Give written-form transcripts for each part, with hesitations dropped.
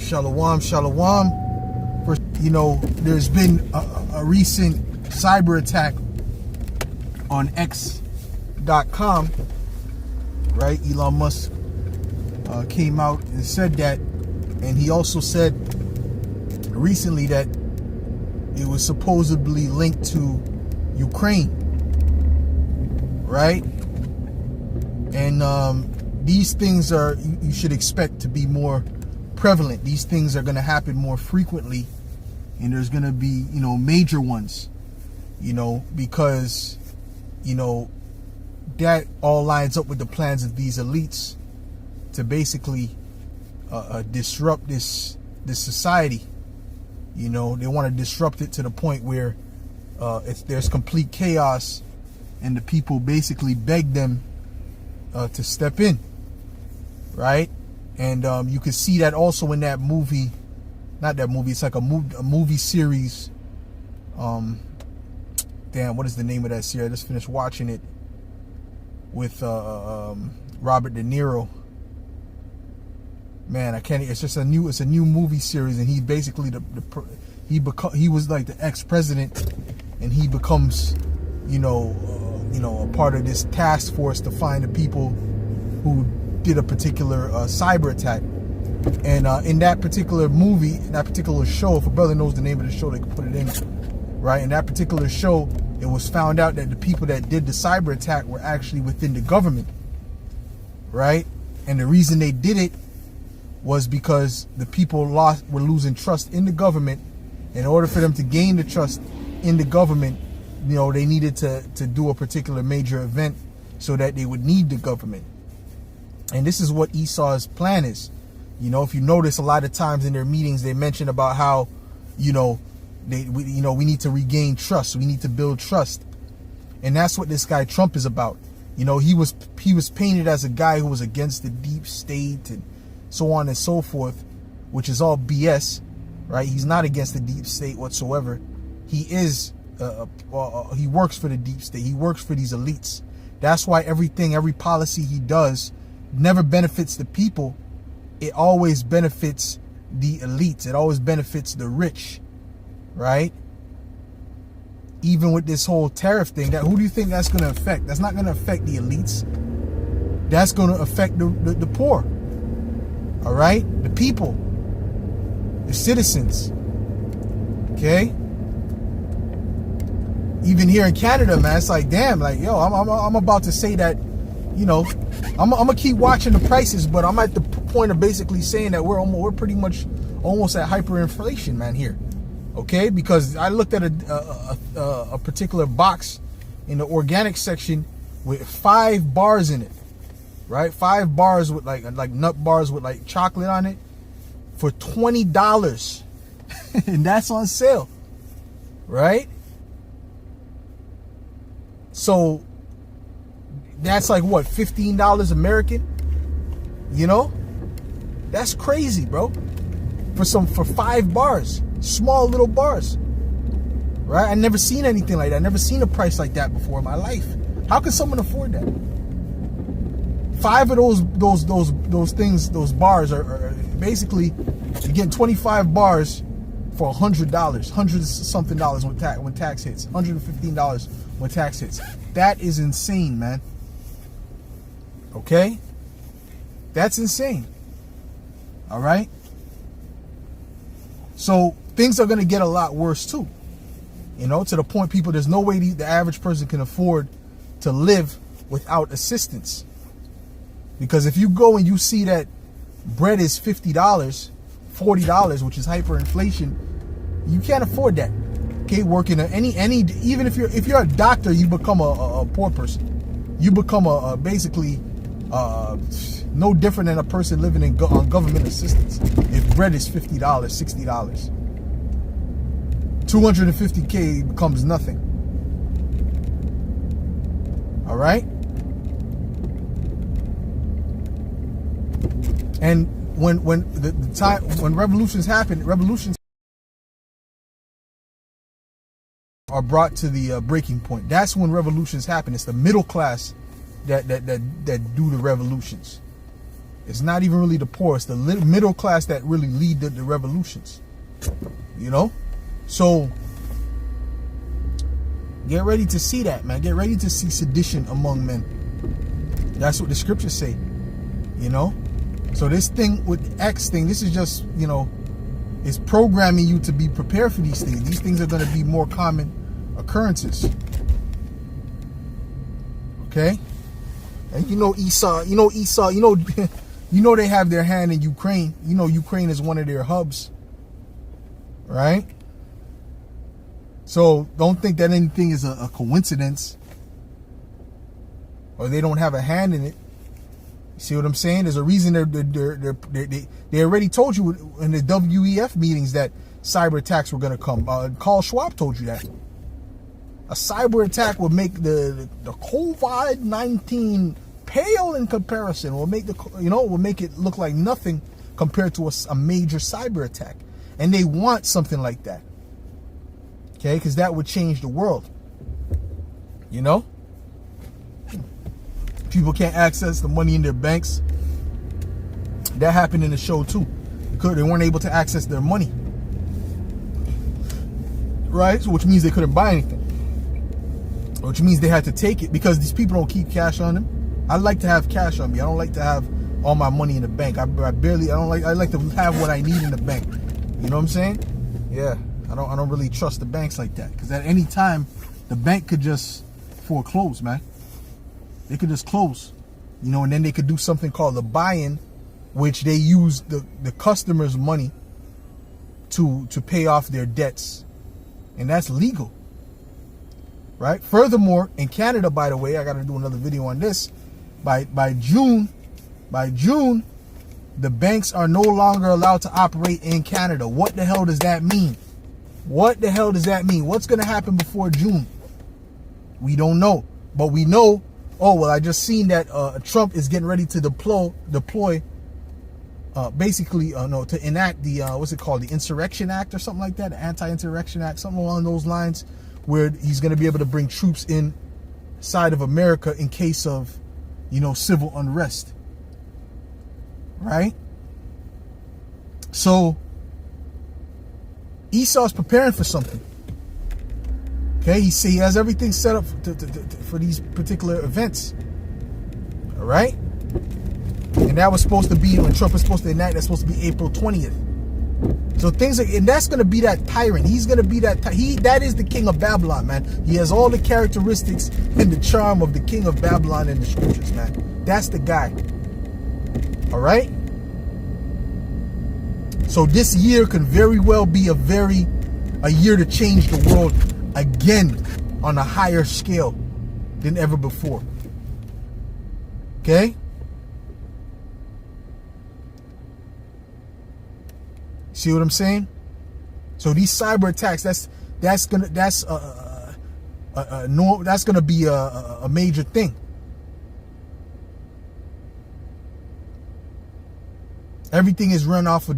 Shalom, shalom. First, there's been a recent cyber attack on X.com, right? Elon Musk came out and said that, and he also said recently that it was supposedly linked to Ukraine, right? And these things you should expect to be more prevalent. These things are going to happen more frequently, and there's going to be, major ones, because, that all lines up with the plans of these elites to basically disrupt this society. They want to disrupt it to the point where there's complete chaos, and the people basically beg them to step in, right? And you can see that also in that movie, not that movie, it's like a movie series. Damn, what is the name of that series? I just finished watching it with Robert De Niro. Man, I can't. It's just a new movie series, and he basically he was like the ex-president, and he becomes, a part of this task force to find the people who did a particular cyber attack. And in that particular movie, that particular show, if a brother knows the name of the show, they can put it in, right? In that particular show, it was found out that the people that did the cyber attack were actually within the government, right? And the reason they did it was because the people were losing trust in the government. In order for them to gain the trust in the government, they needed to do a particular major event so that they would need the government. And this is what Esau's plan is. If you notice, a lot of times in their meetings, they mention about how, we need to regain trust. We need to build trust. And that's what this guy Trump is about. He was painted as a guy who was against the deep state and so on and so forth, which is all BS, right? He's not against the deep state whatsoever. He is, he works for the deep state. He works for these elites. That's why every policy he does never benefits the people. It always benefits the elites. It always benefits the rich, right? Even with this whole tariff thing, who do you think that's going to affect? That's not going to affect the elites. That's going to affect the poor, all right? The people, the citizens, okay? Even here in Canada, man, it's like, damn, like, yo, I'm about to say that, I'm gonna keep watching the prices, but I'm at the point of basically saying that we're pretty much almost at hyperinflation, man, here, okay? Because I looked at a particular box in the organic section with 5 bars in it, right? 5 bars with like nut bars with like chocolate on it for $20, and that's on sale, right? So that's like what, $15 American? That's crazy, bro. For 5 bars, small little bars, right? I never seen anything like that. I never seen a price like that before in my life. How can someone afford that? 5 of those things, those bars are basically, you're getting 25 bars for $100, $100 something when tax hits, $115 when tax hits. That is insane, man. Okay? That's insane. All right? So things are going to get a lot worse too. To the point, people, there's no way the average person can afford to live without assistance. Because if you go and you see that bread is $50, $40, which is hyperinflation, you can't afford that. Okay, working at any even if you're a doctor, you become a poor person. You become basically no different than a person living on government assistance. If bread is $50, $60, $250K becomes nothing. All right. And when the time when revolutions happen, revolutions are brought to the breaking point. That's when revolutions happen. It's the middle class that do the revolutions. It's not even really the poor. It's the middle class that really lead the revolutions. You know? So, get ready to see that, man. Get ready to see sedition among men. That's what the scriptures say. You know? So this thing with X thing, this is just, you know, it's programming you to be prepared for these things. These things are going to be more common occurrences. Okay? And you know Esau, you know they have their hand in Ukraine. You know Ukraine is one of their hubs. Right? So don't think that anything is a coincidence. Or they don't have a hand in it. You see what I'm saying? There's a reason they already told you in the WEF meetings that cyber attacks were going to come. Carl Schwab told you that. A cyber attack will make the COVID-19 pale in comparison. Will make will make it look like nothing compared to a major cyber attack. And they want something like that. Okay, because that would change the world. You know? People can't access the money in their banks. That happened in the show too. They weren't able to access their money. Right? So which means they couldn't buy anything. Which means they had to take it because these people don't keep cash on them. I like to have cash on me. I don't like to have all my money in the bank. I like to have what I need in the bank. You know what I'm saying? Yeah. I don't really trust the banks like that. Because at any time, the bank could just foreclose, man. They could just close, you know, and then they could do something called a buy-in, which they use the customer's money to pay off their debts. And that's legal, right? Furthermore, in Canada, by the way, I got to do another video on this. By June, the banks are no longer allowed to operate in Canada. What the hell does that mean? What the hell does that mean? What's going to happen before June? We don't know, but we know. Oh, well, I just seen that Trump is getting ready to deploy to enact the, what's it called? The Insurrection Act or something like that. The Anti-Insurrection Act, something along those lines, where he's going to be able to bring troops inside of America in case of, you know, civil unrest. Right? So, Esau's preparing for something. Okay, he has everything set up for these particular events. All right? And that was supposed to be, when Trump was supposed to enact, that's supposed to be April 20th. So things like, and that's going to be that tyrant. He's going to be that is the king of Babylon, man. He has all the characteristics and the charm of the king of Babylon in the scriptures, man. That's the guy. All right? So this year can very well be a year to change the world again on a higher scale than ever before. Okay? See what I'm saying? So these cyber attacks, that's gonna be a major thing. Everything is run off of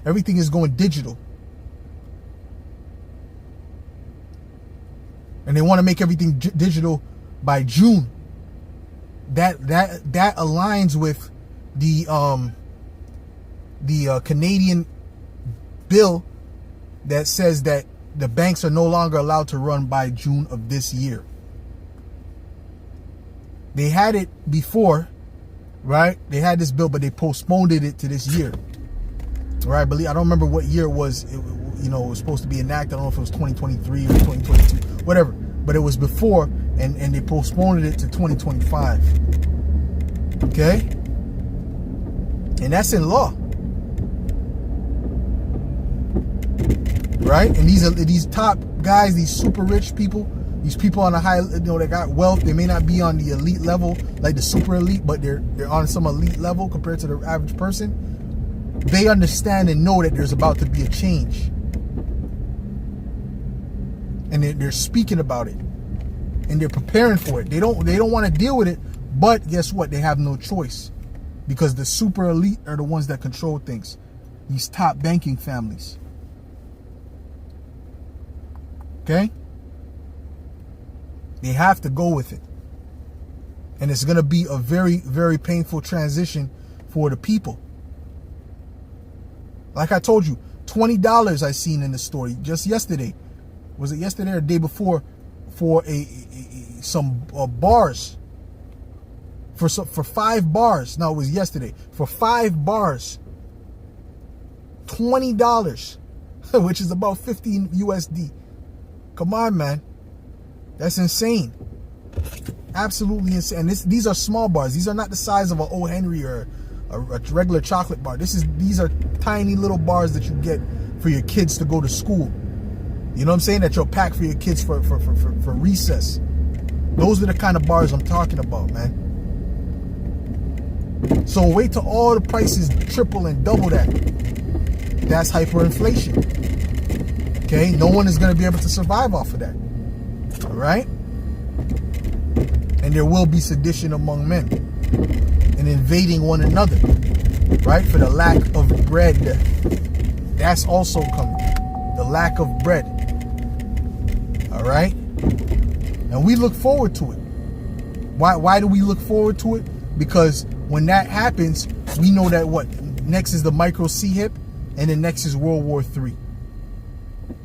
everything is going digital. And they want to make everything digital by June. That aligns with the Canadian bill that says that the banks are no longer allowed to run by June of this year. They had it before, right? They had this bill, but they postponed it to this year. Right? I don't remember what year it was. It was supposed to be enacted. I don't know if it was 2023 or 2022, whatever. But it was before, and they postponed it to 2025. Okay? And that's in law. Right? And these top guys, these super rich people, these people on a high, they got wealth. They may not be on the elite level, like the super elite, but they're on some elite level compared to the average person. They understand and know that there's about to be a change. And they're speaking about it. And they're preparing for it. They don't want to deal with it, but guess what? They have no choice. Because the super elite are the ones that control things. These top banking families. Okay? They have to go with it. And it's going to be a very, very painful transition for the people. Like I told you, $20 I seen in the story just yesterday. Was it yesterday or the day before? For some bars. For 5 bars. No, it was yesterday. For 5 bars. $20. Which is about 15 USD. Come on, man. That's insane. Absolutely insane. And these are small bars. These are not the size of an O. Henry or a regular chocolate bar. These are tiny little bars that you get for your kids to go to school. You know what I'm saying? That you'll pack for your kids for recess. Those are the kind of bars I'm talking about, man. So wait till all the prices triple and double that. That's hyperinflation. Okay? No one is going to be able to survive off of that. All right? And there will be sedition among men and invading one another, right? For the lack of bread. That's also coming. The lack of bread. All right? And we look forward to it. Why do we look forward to it? Because when that happens, we know that what? Next is the micro C-hip, and then next is World War III.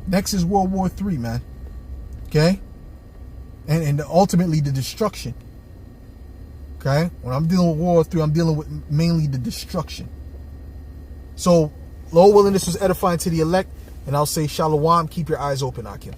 Next is World War III, man. Okay? And ultimately the destruction. Okay? When I'm dealing with World War III, I'm dealing with mainly the destruction. So, Lord willing, this was edifying to the elect. And I'll say shalom. Keep your eyes open, Akim.